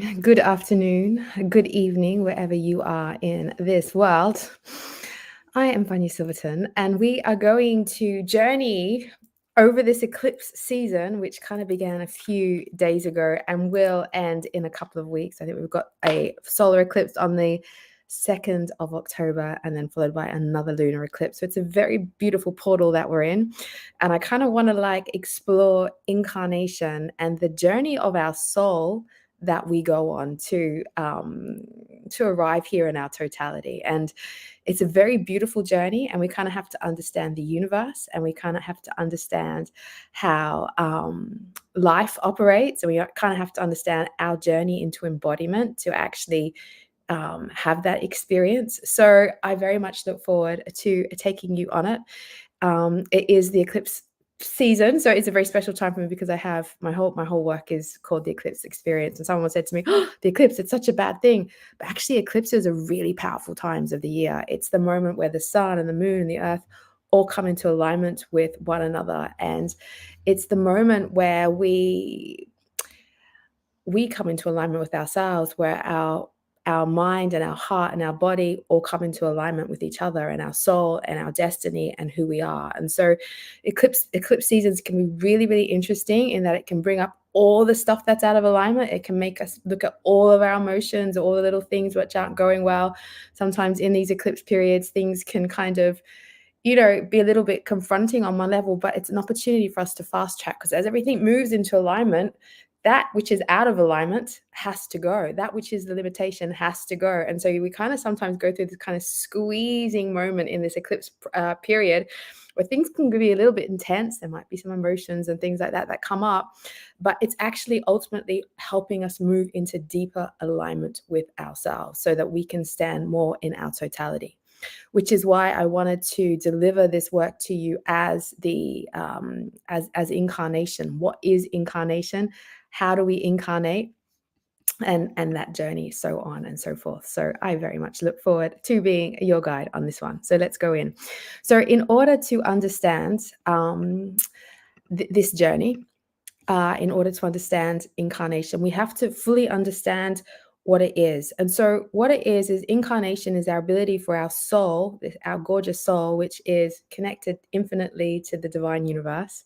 morning, good afternoon, good evening, wherever you are in this world. I am Vanya Silverton, and we are going to journey over this eclipse season, which kind of began a few days ago and will end in a couple of weeks. I think we've got a solar eclipse on the 2nd of October and then followed by another lunar eclipse. So it's a very beautiful portal that we're in. And I kind of want to explore incarnation and the journey of our soul that we go on to arrive here in our totality. And it's a very beautiful journey, and we kind of have to understand the universe, and we kind of have to understand how life operates, and we kind of have to understand our journey into embodiment to actually have that experience. So I very much look forward to taking you on it. It is the eclipse season, so it's a very special time for me because I have my whole work is called the eclipse experience. And someone said to me, oh, the eclipse, it's such a bad thing. But actually, eclipses are really powerful times of the year. It's the moment where the sun and the moon and the earth all come into alignment with one another, and it's the moment where we come into alignment with ourselves, where our mind and our heart and our body all come into alignment with each other, and our soul and our destiny and who we are. And so eclipse seasons can be really, really interesting in that it can bring up all the stuff that's out of alignment. It can make us look at all of our emotions, all the little things which aren't going well. Sometimes in these eclipse periods, things can kind of be a little bit confronting on one level, but it's an opportunity for us to fast track, because as everything moves into alignment, that which is out of alignment has to go. That which is the limitation has to go. And so we kind of sometimes go through this kind of squeezing moment in this eclipse period where things can be a little bit intense. There might be some emotions and things like that that come up, but it's actually ultimately helping us move into deeper alignment with ourselves so that we can stand more in our totality. Which is why I wanted to deliver this work to you as the as incarnation. What is incarnation? How do we incarnate? And that journey, so on and so forth. So I very much look forward to being your guide on this one. So let's go in. So in order to understand this journey, in order to understand incarnation, we have to fully understand what it is. And so what it is incarnation is our ability for our soul, our gorgeous soul, which is connected infinitely to the divine universe,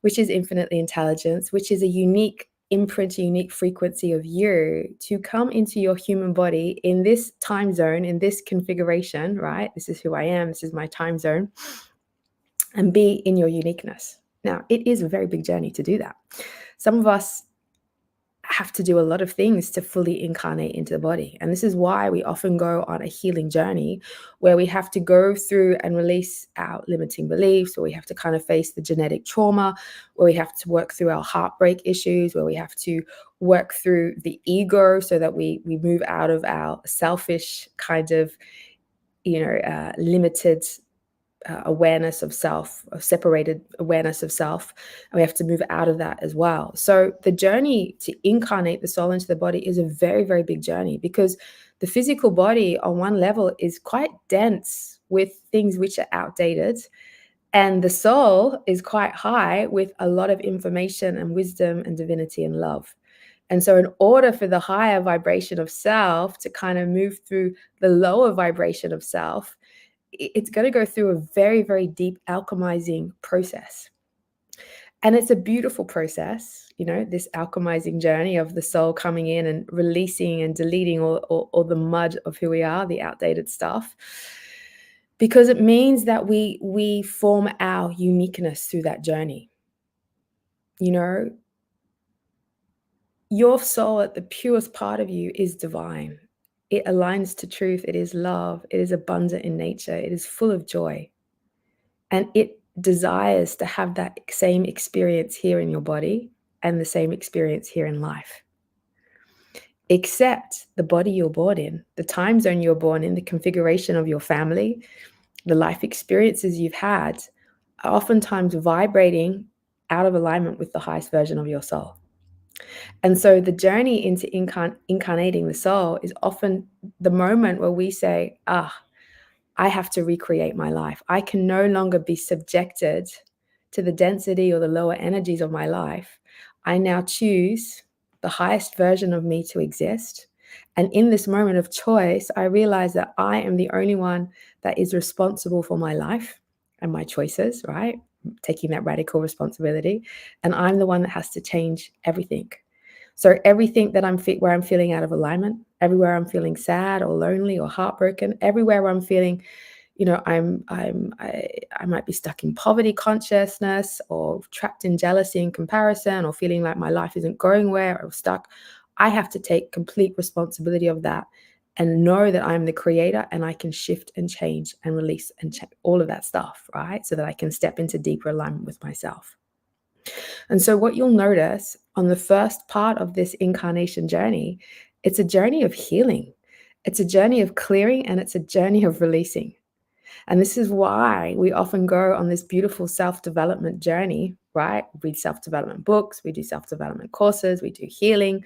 which is infinitely intelligence, which is a unique imprint, a unique frequency of you, to come into your human body in this time zone, in this configuration, right? This is who I am, this is my time zone, and be in your uniqueness. Now, it is a very big journey to do that. Some of us have to do a lot of things to fully incarnate into the body. And this is why we often go on a healing journey where we have to go through and release our limiting beliefs, or we have to kind of face the genetic trauma, where we have to work through our heartbreak issues, where we have to work through the ego so that we move out of our selfish kind of, limited awareness of self, a separated awareness of self, and we have to move out of that as well. So the journey to incarnate the soul into the body is a very, very big journey, because the physical body on one level is quite dense with things which are outdated, and the soul is quite high with a lot of information and wisdom and divinity and love. And so in order for the higher vibration of self to kind of move through the lower vibration of self, it's going to go through a very, very deep alchemizing process. And it's a beautiful process, this alchemizing journey of the soul coming in and releasing and deleting all the mud of who we are, the outdated stuff, because it means that we form our uniqueness through that journey. Your soul at the purest part of you is divine. It aligns to truth. It is love. It is abundant in nature. It is full of joy. And it desires to have that same experience here in your body and the same experience here in life. Except the body you're born in, the time zone you're born in, the configuration of your family, the life experiences you've had are oftentimes vibrating out of alignment with the highest version of your soul. And so the journey into incarnating the soul is often the moment where we say, I have to recreate my life. I can no longer be subjected to the density or the lower energies of my life. I now choose the highest version of me to exist. And in this moment of choice, I realize that I am the only one that is responsible for my life and my choices, right? Taking that radical responsibility. And I'm the one that has to change everything. So everything that where I'm feeling out of alignment, everywhere I'm feeling sad or lonely or heartbroken, everywhere where I'm feeling, I might be stuck in poverty consciousness or trapped in jealousy and comparison or feeling like my life isn't going where or stuck. I have to take complete responsibility of that and know that I'm the creator and I can shift and change and release and all of that stuff, right? So that I can step into deeper alignment with myself. And so what you'll notice on the first part of this incarnation journey, it's a journey of healing. It's a journey of clearing and it's a journey of releasing. And this is why we often go on this beautiful self-development journey, right? We read self-development books, we do self-development courses, we do healing,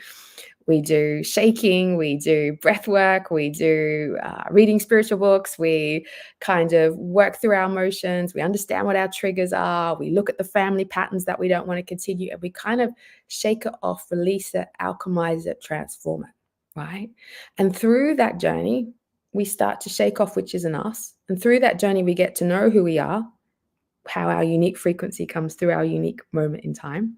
we do shaking, we do breath work, we do reading spiritual books, we kind of work through our emotions, we understand what our triggers are, we look at the family patterns that we don't want to continue, and we kind of shake it off, release it, alchemize it, transform it, right? And through that journey, we start to shake off which isn't us. And through that journey, we get to know who we are, how our unique frequency comes through our unique moment in time.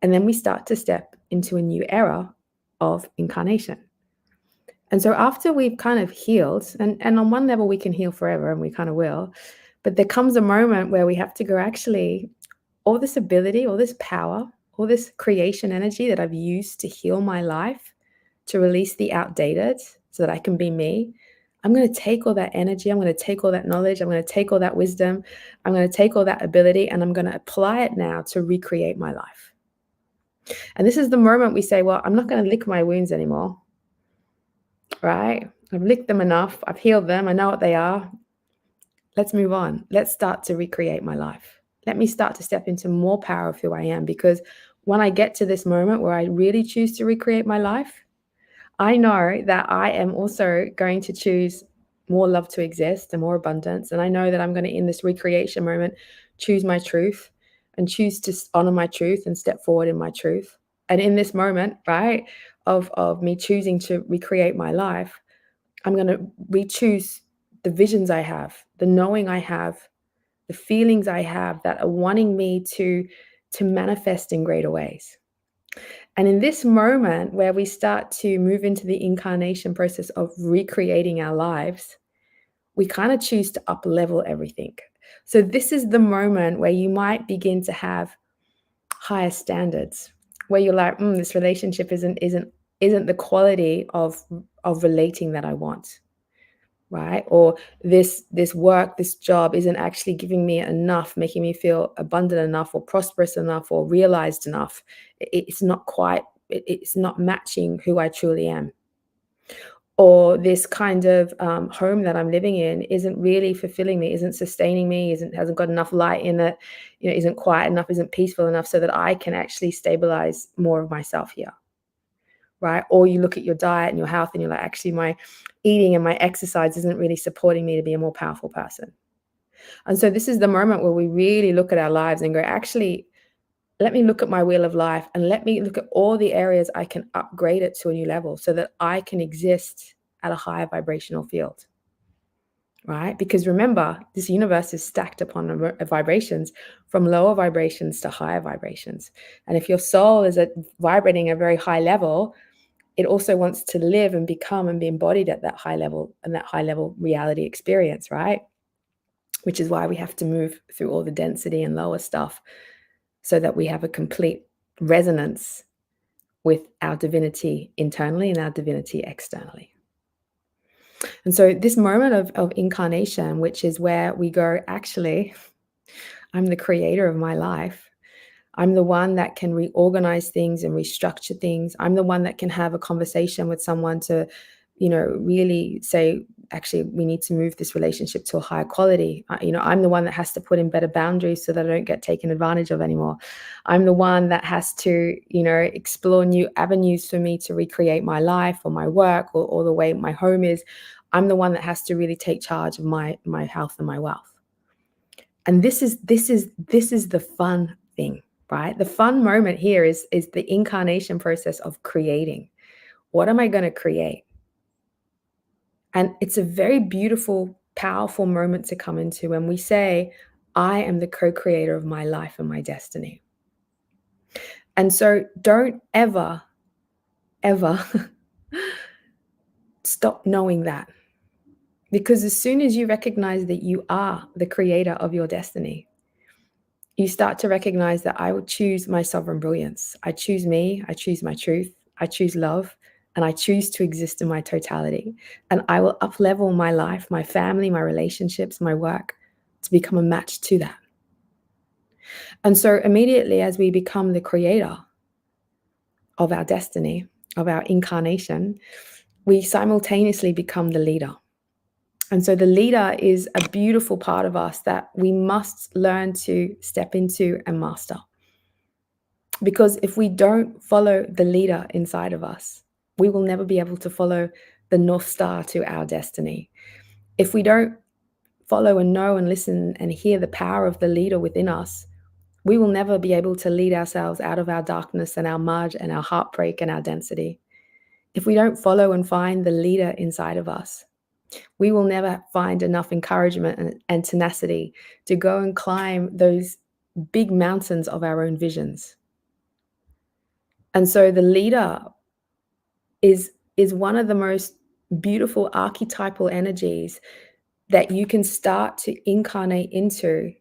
And then we start to step into a new era of incarnation. And so after we've kind of healed, and on one level we can heal forever, and we kind of will, but there comes a moment where we have to go, actually, all this ability, all this power, all this creation energy that I've used to heal my life, to release the outdated so that I can be me, I'm going to take all that energy, I'm going to take all that knowledge, I'm going to take all that wisdom, I'm going to take all that ability, and I'm going to apply it now to recreate my life. And this is the moment we say, well, I'm not going to lick my wounds anymore, right? I've licked them enough, I've healed them, I know what they are. Let's move on. Let's start to recreate my life. Let me start to step into more power of who I am, because when I get to this moment where I really choose to recreate my life, I know that I am also going to choose more love to exist and more abundance. And I know that I'm going to, in this recreation moment, choose my truth and choose to honor my truth and step forward in my truth. And in this moment, right, of me choosing to recreate my life, I'm going to re-choose the visions I have, the knowing I have, the feelings I have that are wanting me to manifest in greater ways. And in this moment where we start to move into the incarnation process of recreating our lives, we kind of choose to up level everything. So this is the moment where you might begin to have higher standards, where you're like, this relationship isn't the quality of relating that I want, right? Or this work, this job isn't actually giving me enough, making me feel abundant enough or prosperous enough or realized enough. It's not quite, it's not matching who I truly am. Or this kind of home that I'm living in isn't really fulfilling me, isn't sustaining me, hasn't got enough light in it, isn't quiet enough, isn't peaceful enough so that I can actually stabilize more of myself here. Right? Or you look at your diet and your health and you're like, actually, my eating and my exercise isn't really supporting me to be a more powerful person. And so this is the moment where we really look at our lives and go, actually, let me look at my wheel of life and let me look at all the areas I can upgrade it to a new level so that I can exist at a higher vibrational field. Right? Because remember, this universe is stacked upon vibrations from lower vibrations to higher vibrations. And if your soul is vibrating a very high level, it also wants to live and become and be embodied at that high level and that high level reality experience, right? Which is why we have to move through all the density and lower stuff so that we have a complete resonance with our divinity internally and our divinity externally. And so this moment of incarnation, which is where we go, actually, I'm the creator of my life. I'm the one that can reorganize things and restructure things. I'm the one that can have a conversation with someone to, really say, actually, we need to move this relationship to a higher quality. I'm the one that has to put in better boundaries so that I don't get taken advantage of anymore. I'm the one that has to, explore new avenues for me to recreate my life or my work or the way my home is. I'm the one that has to really take charge of my health and my wealth. And this is the fun thing, right? The fun moment here is the incarnation process of creating. What am I going to create? And it's a very beautiful, powerful moment to come into when we say, I am the co-creator of my life and my destiny. And so don't ever, ever stop knowing that. Because as soon as you recognize that you are the creator of your destiny, you start to recognize that I will choose my sovereign brilliance. I choose me, I choose my truth, I choose love, and I choose to exist in my totality. And I will up-level my life, my family, my relationships, my work to become a match to that. And so immediately as we become the creator of our destiny, of our incarnation, we simultaneously become the leader. And so the leader is a beautiful part of us that we must learn to step into and master. Because if we don't follow the leader inside of us, we will never be able to follow the North Star to our destiny. If we don't follow and know and listen and hear the power of the leader within us, we will never be able to lead ourselves out of our darkness and our mud and our heartbreak and our density. If we don't follow and find the leader inside of us, we will never find enough encouragement and tenacity to go and climb those big mountains of our own visions. And so the leader is one of the most beautiful archetypal energies that you can start to incarnate into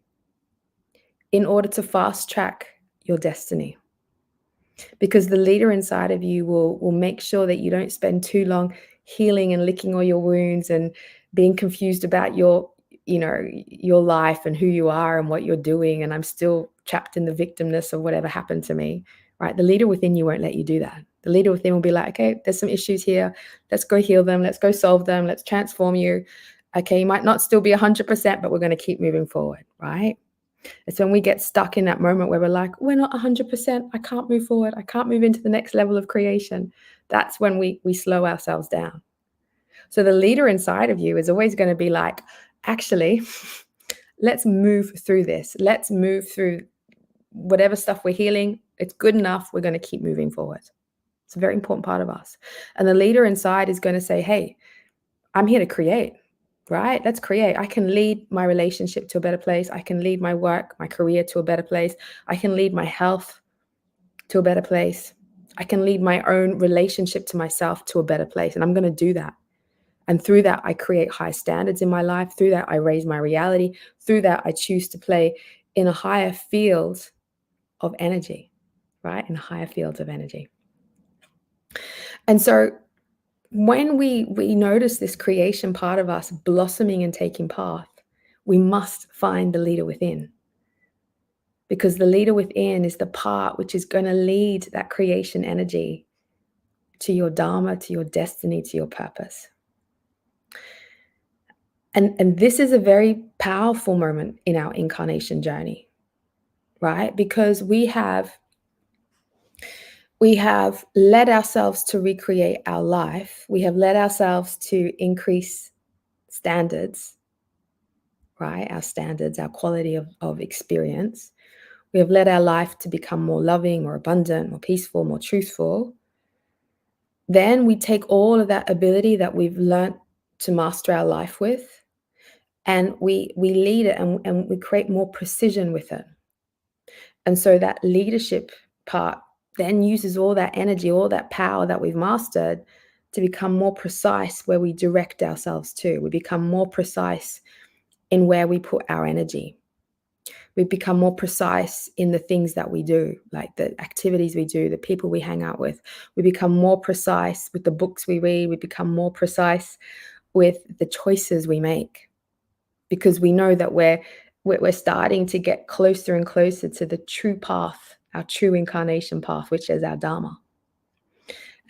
in order to fast track your destiny. Because the leader inside of you will make sure that you don't spend too long healing and licking all your wounds and being confused about your life and who you are and what you're doing, and I'm still trapped in the victimness of whatever happened to me, right? The leader within you won't let you do that. The leader within will be like, okay, there's some issues here, let's go heal them, let's go solve them, let's transform you. Okay, you might not still be 100%, but we're going to keep moving forward, right? It's when we get stuck in that moment where we're like, we're not 100%, I can't move forward, I can't move into the next level of creation. That's when we slow ourselves down. So the leader inside of you is always going to be like, actually, let's move through this. Let's move through whatever stuff we're healing. It's good enough. We're going to keep moving forward. It's a very important part of us. And the leader inside is going to say, hey, I'm here to create. Right? Let's create. I can lead my relationship to a better place. I can lead my work, my career to a better place. I can lead my health to a better place. I can lead my own relationship to myself to a better place. And I'm going to do that. And through that, I create high standards in my life. Through that, I raise my reality. Through that, I choose to play in a higher field of energy, right? In higher fields of energy. And so when we notice this creation part of us blossoming and taking path, we must find the leader within. Because the leader within is the part which is going to lead that creation energy to your dharma, to your destiny, to your purpose. And this is a very powerful moment in our incarnation journey, right? Because we have led ourselves to recreate our life. We have led ourselves to increase standards, right? Our standards, our quality of experience. We have led our life to become more loving, more abundant, more peaceful, more truthful. Then we take all of that ability that we've learned to master our life with, and we lead it and we create more precision with it. And so that leadership part then uses all that energy, all that power that we've mastered to become more precise where we direct ourselves to. We become more precise in where we put our energy. We become more precise in the things that we do, like the activities we do, the people we hang out with. We become more precise with the books we read. We become more precise with the choices we make, because we know that we're starting to get closer and closer to the true path, our true incarnation path, which is our dharma.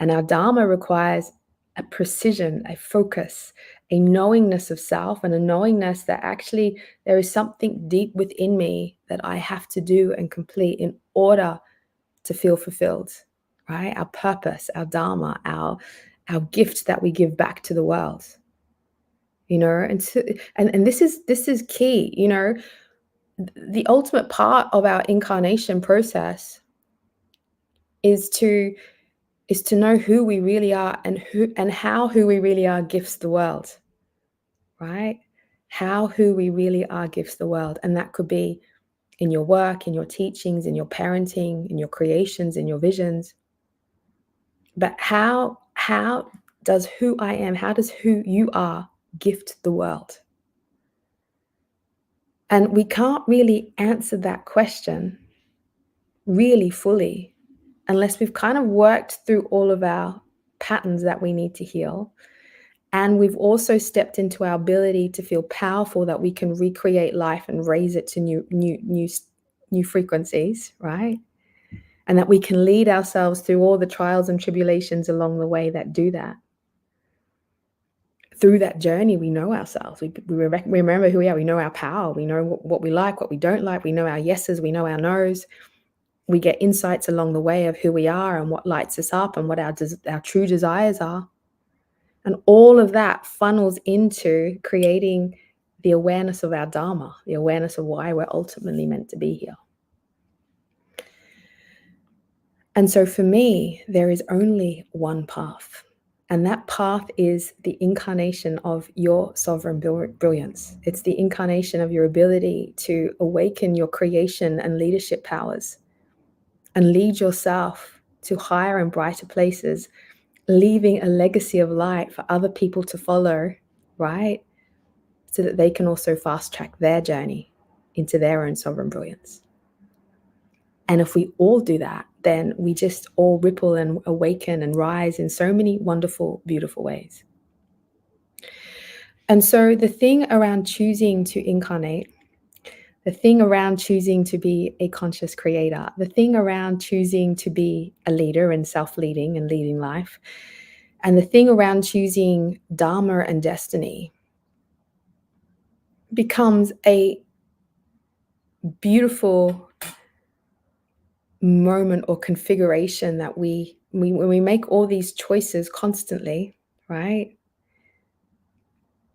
And our dharma requires a precision, a focus, a knowingness of self, and a knowingness that actually there is something deep within me that I have to do and complete in order to feel fulfilled, right? Our purpose, our dharma, our gift that we give back to the world. And this is key. the ultimate part of our incarnation process is to know who we really are, and how who we really are gifts the world, right? How who we really are gifts the world. And that could be in your work, in your teachings, in your parenting, in your creations, in your visions. But how does who I am, how does who you are gift the world? And we can't really answer that question really fully unless we've kind of worked through all of our patterns that we need to heal. And we've also stepped into our ability to feel powerful, that we can recreate life and raise it to new frequencies, right? And that we can lead ourselves through all the trials and tribulations along the way that do that. Through that journey, we know ourselves. We remember who we are. We know our power. We know what we like, what we don't like. We know our yeses. We know our nos. We get insights along the way of who we are and what lights us up and what our true desires are. And all of that funnels into creating the awareness of our Dharma, the awareness of why we're ultimately meant to be here. And so for me, there is only one path. And that path is the incarnation of your sovereign brilliance. It's the incarnation of your ability to awaken your creation and leadership powers and lead yourself to higher and brighter places, leaving a legacy of light for other people to follow, right? So that they can also fast track their journey into their own sovereign brilliance. And if we all do that, then we just all ripple and awaken and rise in so many wonderful, beautiful ways. And so the thing around choosing to incarnate, the thing around choosing to be a conscious creator, the thing around choosing to be a leader and self-leading and leading life, and the thing around choosing Dharma and destiny becomes a beautiful moment or configuration that we when we make all these choices constantly, right?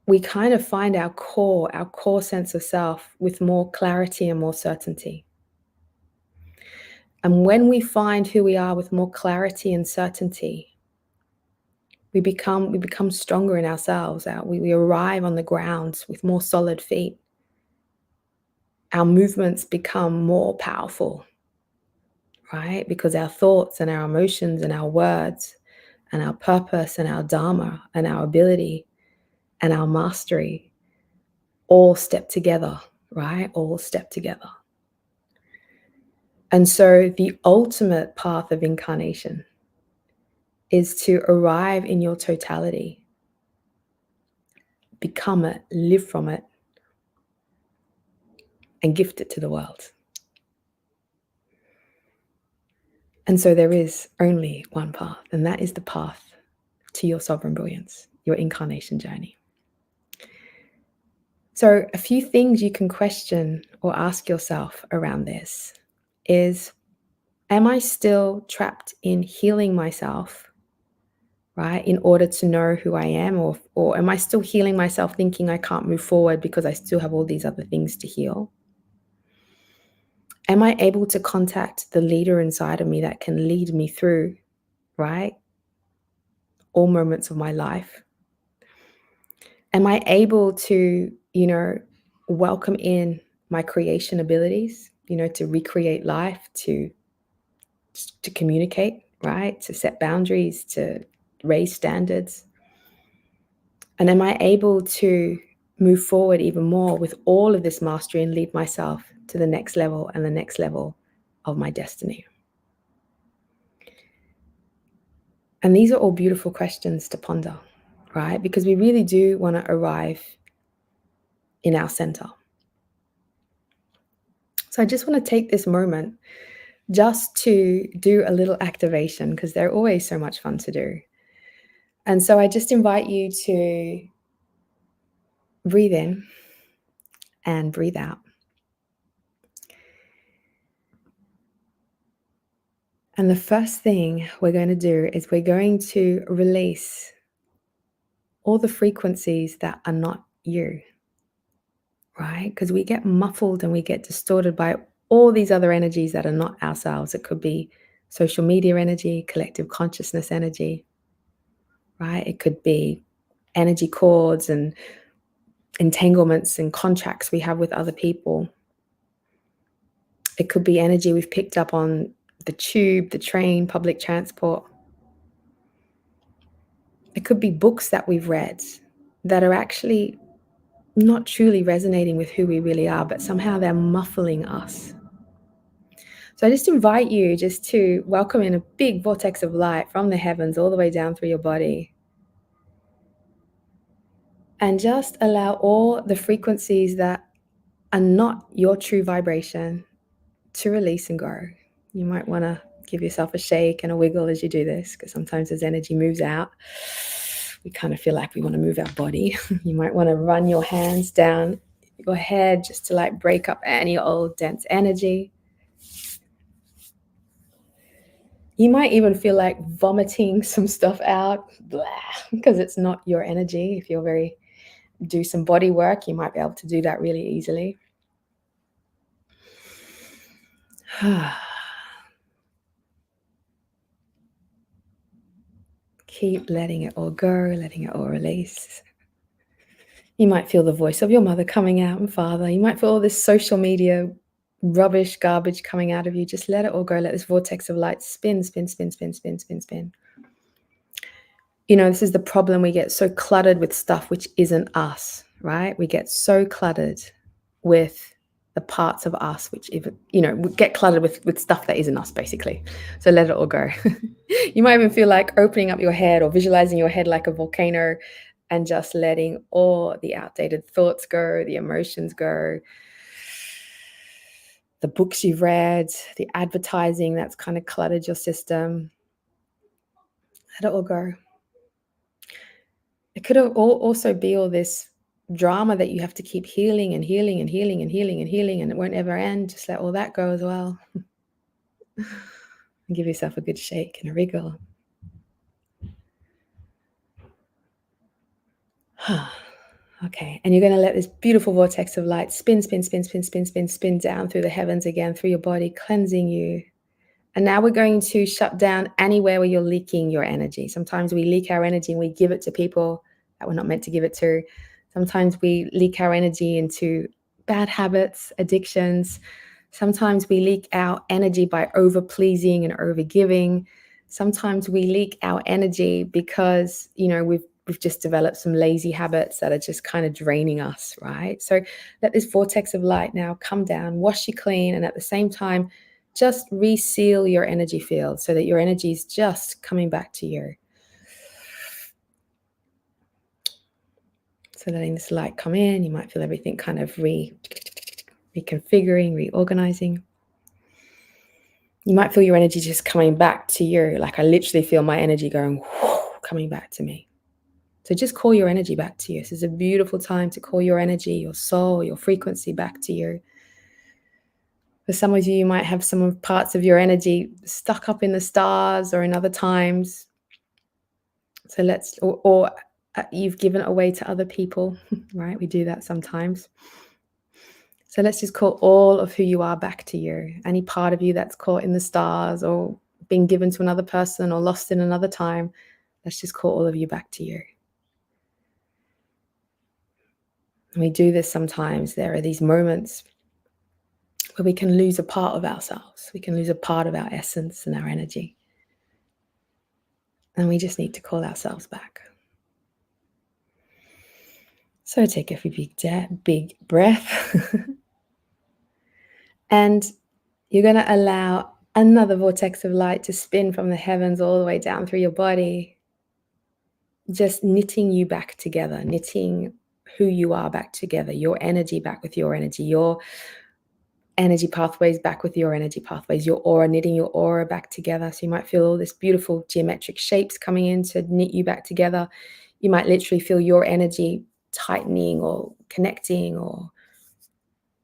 We kind of find our core sense of self with more clarity and more certainty. And when we find who we are with more clarity and certainty, we become stronger in ourselves. We arrive on the ground with more solid feet. Our movements become more powerful, right? Because our thoughts and our emotions and our words and our purpose and our Dharma and our ability and our mastery all step together, right? All step together. And so the ultimate path of incarnation is to arrive in your totality, become it, live from it, and gift it to the world. And so there is only one path, and that is the path to your sovereign brilliance, your incarnation journey. So a few things you can question or ask yourself around this is, am I still trapped in healing myself, right, in order to know who I am? Or am I still healing myself thinking I can't move forward because I still have all these other things to heal? Am I able to contact the leader inside of me that can lead me through, right, all moments of my life? Am I able to, welcome in my creation abilities, to recreate life, to communicate, right, to set boundaries, to raise standards? And am I able to move forward even more with all of this mastery and lead myself to the next level and the next level of my destiny? And these are all beautiful questions to ponder, right? Because we really do want to arrive in our center. So I just want to take this moment just to do a little activation, because they're always so much fun to do. And so I just invite you to breathe in and breathe out. And the first thing we're going to do is we're going to release all the frequencies that are not you, right? Because we get muffled and we get distorted by all these other energies that are not ourselves. It could be social media energy, collective consciousness energy, right? It could be energy cords and entanglements and contracts we have with other people. It could be energy we've picked up on the tube, the train, public transport. It could be books that we've read that are actually not truly resonating with who we really are, but somehow they're muffling us. So I just invite you just to welcome in a big vortex of light from the heavens all the way down through your body. And just allow all the frequencies that are not your true vibration to release and go. You might want to give yourself a shake and a wiggle as you do this, because sometimes as energy moves out, we kind of feel like we want to move our body. You might want to run your hands down your head just to like break up any old dense energy. You might even feel like vomiting some stuff out, because it's not your energy. If you're do some body work, you might be able to do that really easily. Keep letting it all go, letting it all release. You might feel the voice of your mother coming out and father. You might feel all this social media rubbish, garbage coming out of you. Just let it all go. Let this vortex of light spin, spin, spin, spin, spin, spin, spin. You know, this is the problem. We get so cluttered with stuff which isn't us, right? We get so cluttered with the parts of us which even, we get cluttered with stuff that isn't us, basically. So let it all go. You might even feel like opening up your head or visualizing your head like a volcano and just letting all the outdated thoughts go, the emotions go, the books you've read, the advertising that's kind of cluttered your system. Let it all go. It could also be all this drama that you have to keep healing and healing and healing and healing and healing, and it won't ever end. Just let all that go as well. And give yourself a good shake and a wriggle. Okay, and you're going to let this beautiful vortex of light spin, spin, spin, spin, spin, spin, spin down through the heavens again, through your body, cleansing you. And now we're going to shut down anywhere where you're leaking your energy. Sometimes we leak our energy and we give it to people that we're not meant to give it to. Sometimes we leak our energy into bad habits, addictions. Sometimes we leak our energy by over-pleasing and over-giving. Sometimes we leak our energy because, we've just developed some lazy habits that are just kind of draining us, right? So let this vortex of light now come down, wash you clean, and at the same time, just reseal your energy field so that your energy is just coming back to you. So letting this light come in, you might feel everything kind of reconfiguring, reorganizing. You might feel your energy just coming back to you. Like I literally feel my energy going, coming back to me. So just call your energy back to you. This is a beautiful time to call your energy, your soul, your frequency back to you. For some of you might have some parts of your energy stuck up in the stars or in other times. So or you've given it away to other people, right? We do that sometimes. So let's just call all of who you are back to you. Any part of you that's caught in the stars or been given to another person or lost in another time, let's just call all of you back to you. And we do this sometimes. There are these moments where we can lose a part of ourselves. We can lose a part of our essence and our energy. And we just need to call ourselves back. So take a big breath. And you're going to allow another vortex of light to spin from the heavens all the way down through your body, just knitting you back together, knitting who you are back together, your energy back with your energy, your energy pathways back with your energy pathways, your aura, knitting your aura back together. So you might feel all this beautiful geometric shapes coming in to knit you back together. You might literally feel your energy tightening or connecting or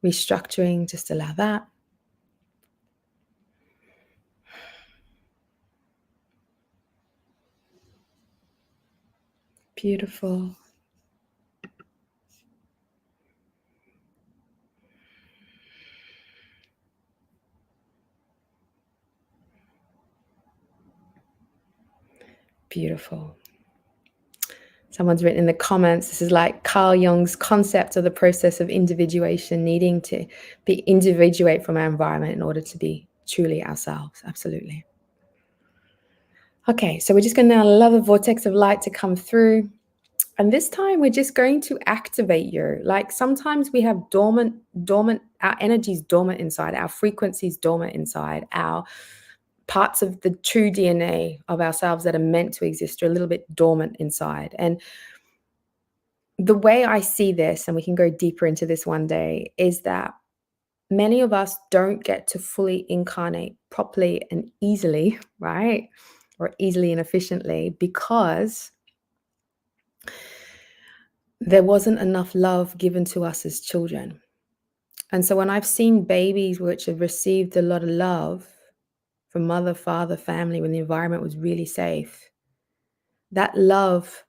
restructuring. Just allow that. Beautiful. Beautiful. Someone's written in the comments, this is like Carl Jung's concept of the process of individuation, needing to be individuate from our environment in order to be truly ourselves. Absolutely. Okay, so we're just going to allow the vortex of light to come through. And this time we're just going to activate you. Like sometimes we have dormant, our energy's dormant inside, our frequency's dormant inside, our parts of the true DNA of ourselves that are meant to exist are a little bit dormant inside. And the way I see this, and we can go deeper into this one day, is that many of us don't get to fully incarnate properly and easily, right? Or easily and efficiently because there wasn't enough love given to us as children. And so when I've seen babies which have received a lot of love from mother, father, family, when the environment was really safe, that love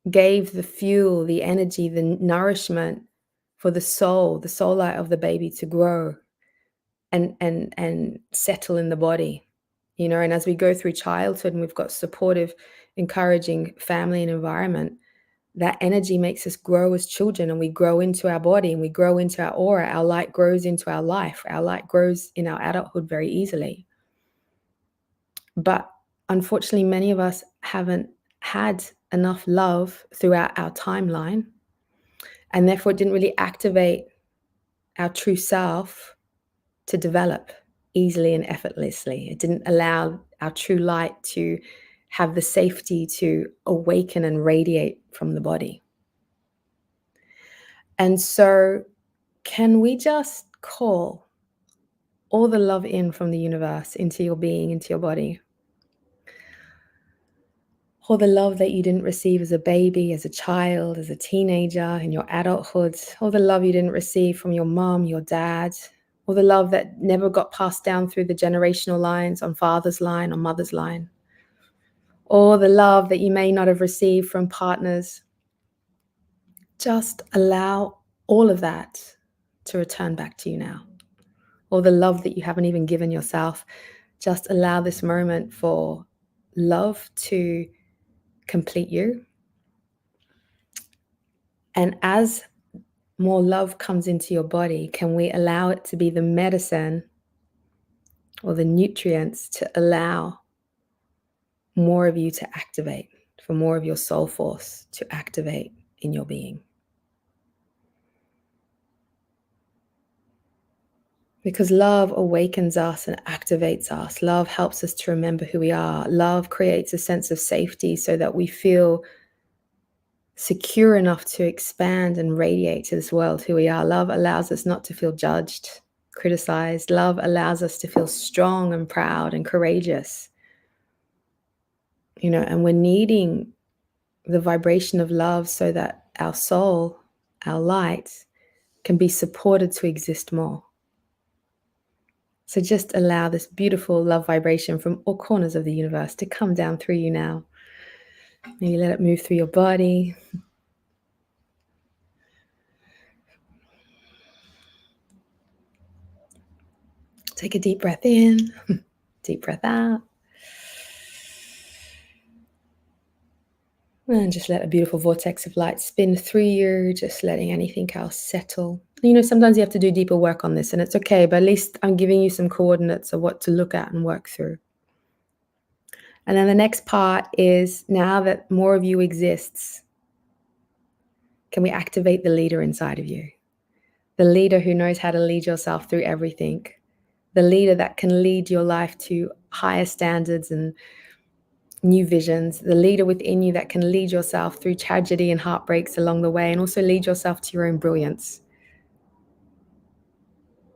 gave the fuel, the energy, the nourishment for the soul light of the baby to grow and settle in the body. You know, and as we go through childhood and we've got supportive, encouraging family and environment, that energy makes us grow as children, and we grow into our body and we grow into our aura. Our light grows into our life. Our light grows in our adulthood very easily. But unfortunately, many of us haven't had enough love throughout our timeline, and therefore it didn't really activate our true self to develop easily and effortlessly. It didn't allow our true light to have the safety to awaken and radiate from the body. And so, can we just call all the love in from the universe into your being, into your body? All the love that you didn't receive as a baby, as a child, as a teenager, in your adulthood, all the love you didn't receive from your mom, your dad, all the love that never got passed down through the generational lines on father's line or mother's line, all the love that you may not have received from partners. Just allow all of that to return back to you now. All the love that you haven't even given yourself, just allow this moment for love to complete you. And as more love comes into your body, can we allow it to be the medicine or the nutrients to allow more of you to activate, for more of your soul force to activate in your being? Because love awakens us and activates us. Love helps us to remember who we are. Love creates a sense of safety so that we feel secure enough to expand and radiate to this world who we are. Love allows us not to feel judged, criticized. Love allows us to feel strong and proud and courageous. You know, and we're needing the vibration of love so that our soul, our light, can be supported to exist more. So just allow this beautiful love vibration from all corners of the universe to come down through you now. Maybe let it move through your body. Take a deep breath in, deep breath out. And just let a beautiful vortex of light spin through you, just letting anything else settle. You know, sometimes you have to do deeper work on this, and it's okay, but at least I'm giving you some coordinates of what to look at and work through. And then the next part is, now that more of you exists, can we activate the leader inside of you? The leader who knows how to lead yourself through everything. The leader that can lead your life to higher standards and new visions. The leader within you that can lead yourself through tragedy and heartbreaks along the way, and also lead yourself to your own brilliance.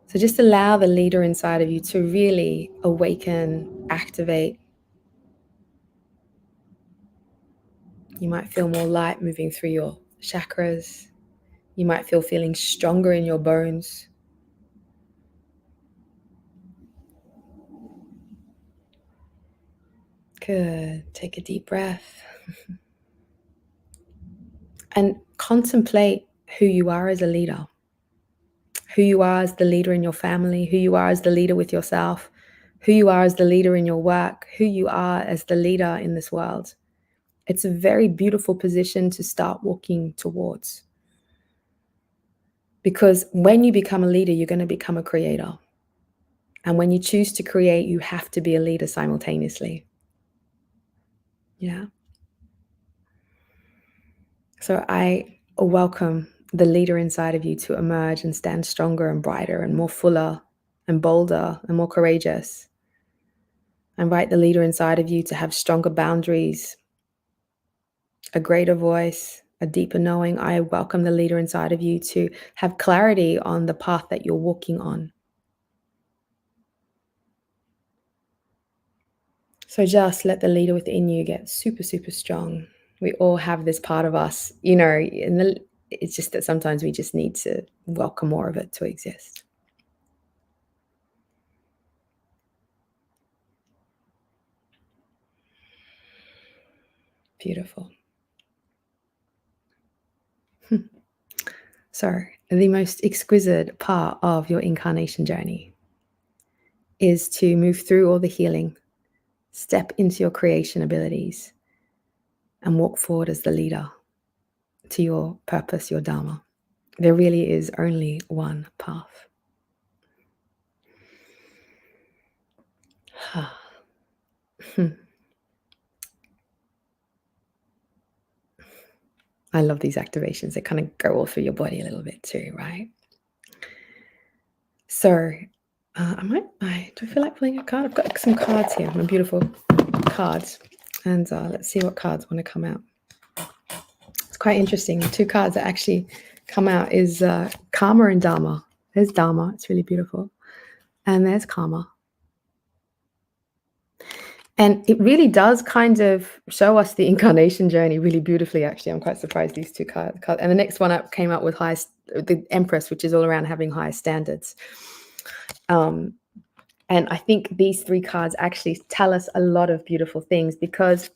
So just allow the leader inside of you to really awaken, activate. You might feel more light moving through your chakras. You might feel feeling stronger in your bones. Good. Take a deep breath. And contemplate who you are as a leader. Who you are as the leader in your family. Who you are as the leader with yourself. Who you are as the leader in your work. Who you are as the leader in this world. It's a very beautiful position to start walking towards. Because when you become a leader, you're going to become a creator. And when you choose to create, you have to be a leader simultaneously. Yeah. So I welcome the leader inside of you to emerge and stand stronger and brighter and more fuller and bolder and more courageous. I invite the leader inside of you to have stronger boundaries, a greater voice, a deeper knowing. I welcome the leader inside of you to have clarity on the path that you're walking on. So just let the leader within you get super, super strong. We all have this part of us, and it's just that sometimes we just need to welcome more of it to exist. Beautiful. So, the most exquisite part of your incarnation journey is to move through all the healing, step into your creation abilities, and walk forward as the leader to your purpose, your dharma. There really is only one path. I love these activations. They kind of go all through your body a little bit too, right? So, do I feel like pulling a card? I've got some cards here, my beautiful cards. And let's see what cards want to come out. It's quite interesting. The two cards that actually come out is Karma and Dharma. There's Dharma. It's really beautiful. And there's Karma. And it really does kind of show us the incarnation journey really beautifully, actually. I'm quite surprised these two cards. And the next one up came up with the Empress, which is all around having high standards. And I think these three cards actually tell us a lot of beautiful things, because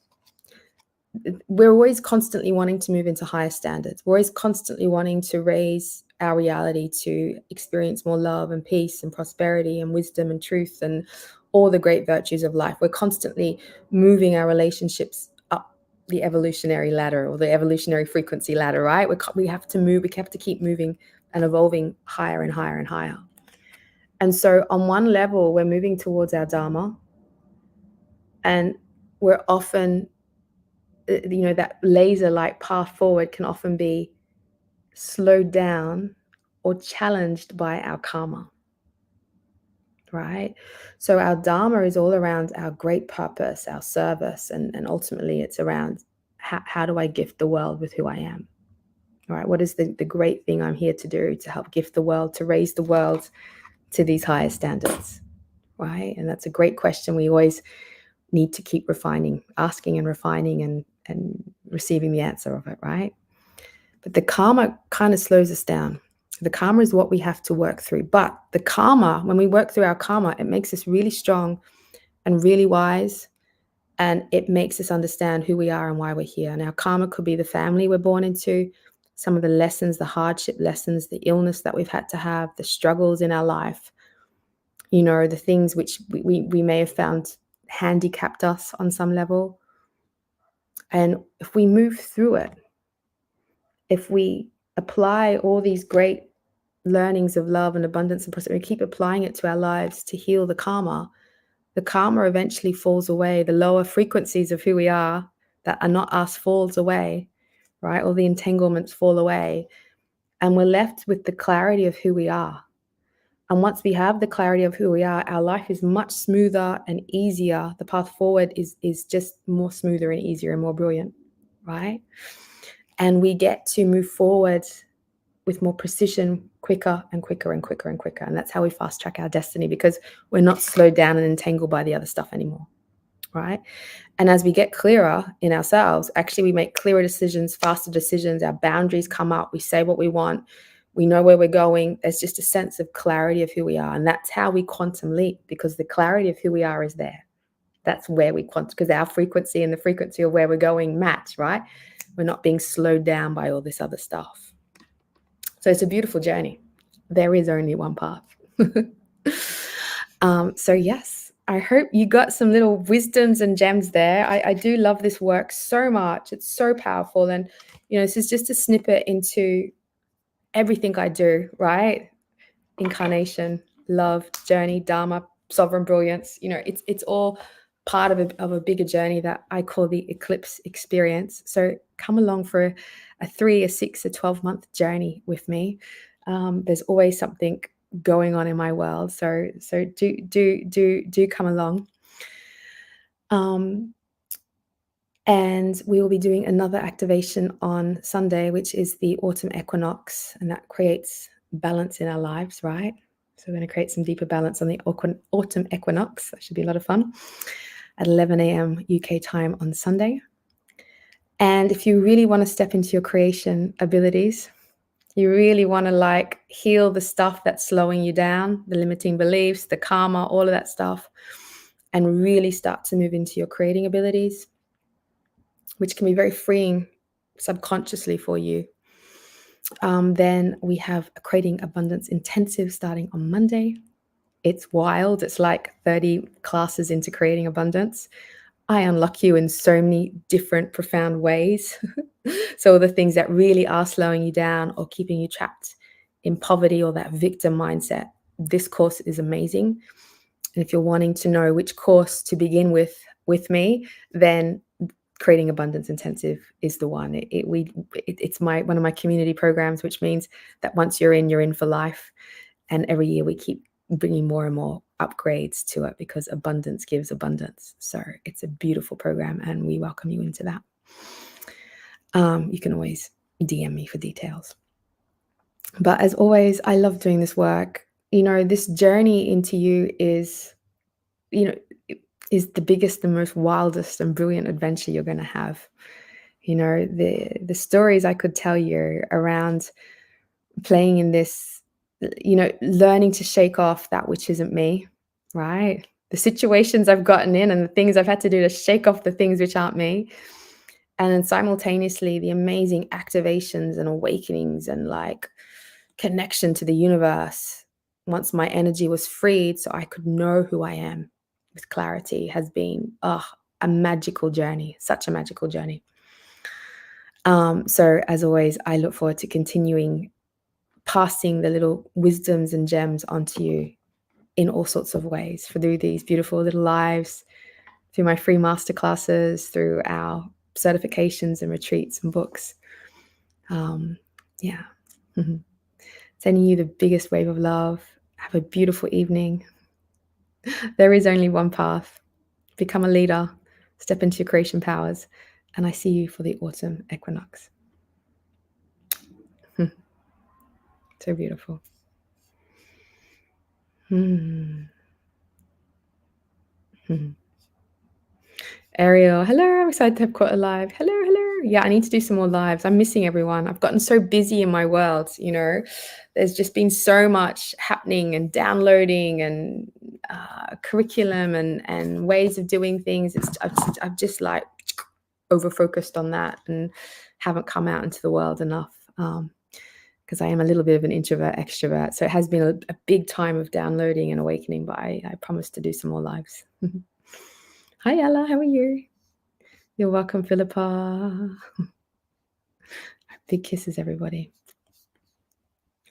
we're always constantly wanting to move into higher standards. We're always constantly wanting to raise our reality to experience more love and peace and prosperity and wisdom and truth and all the great virtues of life. We're constantly moving our relationships up the evolutionary ladder, or the evolutionary frequency ladder, right? We have to move, we have to keep moving and evolving higher and higher and higher. And so on one level, we're moving towards our dharma, and we're often, that laser-like path forward can often be slowed down or challenged by our karma, right? So our dharma is all around our great purpose, our service, and ultimately it's around how do I gift the world with who I am, right? What is the great thing I'm here to do to help gift the world, to raise the world to these higher standards, right? And that's a great question we always need to keep refining, asking and refining and receiving the answer of it, right? But the karma kind of slows us down. The karma is what we have to work through. But the karma, when we work through our karma, it makes us really strong and really wise. And it makes us understand who we are and why we're here. And our karma could be the family we're born into, some of the lessons, the hardship lessons, the illness that we've had to have, the struggles in our life, the things which we may have found handicapped us on some level. And if we move through it, if we apply all these great learnings of love and abundance and prosperity, we keep applying it to our lives to heal the karma eventually falls away. The lower frequencies of who we are that are not us falls away, right? All the entanglements fall away. And we're left with the clarity of who we are. And once we have the clarity of who we are, our life is much smoother and easier. The path forward is just more smoother and easier and more brilliant, right? And we get to move forward with more precision, quicker and quicker and quicker and quicker. And that's how we fast track our destiny, because we're not slowed down and entangled by the other stuff anymore, right? And as we get clearer in ourselves, actually we make clearer decisions, faster decisions, our boundaries come up, we say what we want, we know where we're going. There's just a sense of clarity of who we are. And that's how we quantum leap, because the clarity of who we are is there. That's where we quantum, because our frequency and the frequency of where we're going match, right? We're not being slowed down by all this other stuff. So it's a beautiful journey. There is only one path. So yes, I hope you got some little wisdoms and gems there. I do love this work so much. It's so powerful. And, this is just a snippet into everything I do, right? Incarnation, love, journey, dharma, sovereign brilliance. It's all part of a bigger journey that I call the eclipse experience. So come along for a 3, a 6, a 12-month journey with me. There's always something going on in my world. So do come along. And we will be doing another activation on Sunday, which is the autumn equinox, and that creates balance in our lives, right? So we're going to create some deeper balance on the autumn equinox. That should be a lot of fun at 11 a.m. UK time on Sunday. And if you really want to step into your creation abilities, you really want to heal the stuff that's slowing you down, the limiting beliefs, the karma, all of that stuff, and really start to move into your creating abilities, which can be very freeing subconsciously for you. Then we have a Creating Abundance Intensive starting on Monday. It's wild. It's like 30 classes into creating abundance. I unlock you in so many different profound ways. So the things that really are slowing you down or keeping you trapped in poverty or that victim mindset, this course is amazing. And if you're wanting to know which course to begin with me, then Creating Abundance Intensive is the one. It's one of my community programs, which means that once you're in for life. And every year we keep bringing more and more upgrades to it because abundance gives abundance. So it's a beautiful program and we welcome you into that. You can always DM me for details. But as always, I love doing this work. This journey into you is the biggest, the most wildest and brilliant adventure you're going to have. The stories I could tell you around playing in this, learning to shake off that which isn't me, right? The situations I've gotten in and the things I've had to do to shake off the things which aren't me. And then simultaneously the amazing activations and awakenings and connection to the universe once my energy was freed so I could know who I am with clarity has been a magical journey, such a magical journey. So as always, I look forward to continuing passing the little wisdoms and gems onto you in all sorts of ways through these beautiful little lives, through my free masterclasses, through our certifications and retreats and books. Yeah. Sending you the biggest wave of love. Have a beautiful evening. There is only one path. Become a leader. Step into your creation powers. And I see you for the autumn equinox. So beautiful. Ariel, hello, I'm excited to have caught a live. Hello. Yeah, I need to do some more lives. I'm missing everyone. I've gotten so busy in my world, There's just been so much happening and downloading and curriculum and ways of doing things. I've just over-focused on that and haven't come out into the world enough because I am a little bit of an introvert, extrovert. So it has been a big time of downloading and awakening, but I promise to do some more lives. Hi, Ella. How are you? You're welcome, Philippa. Big kisses, everybody.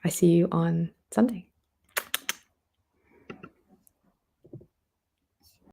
I see you on Sunday.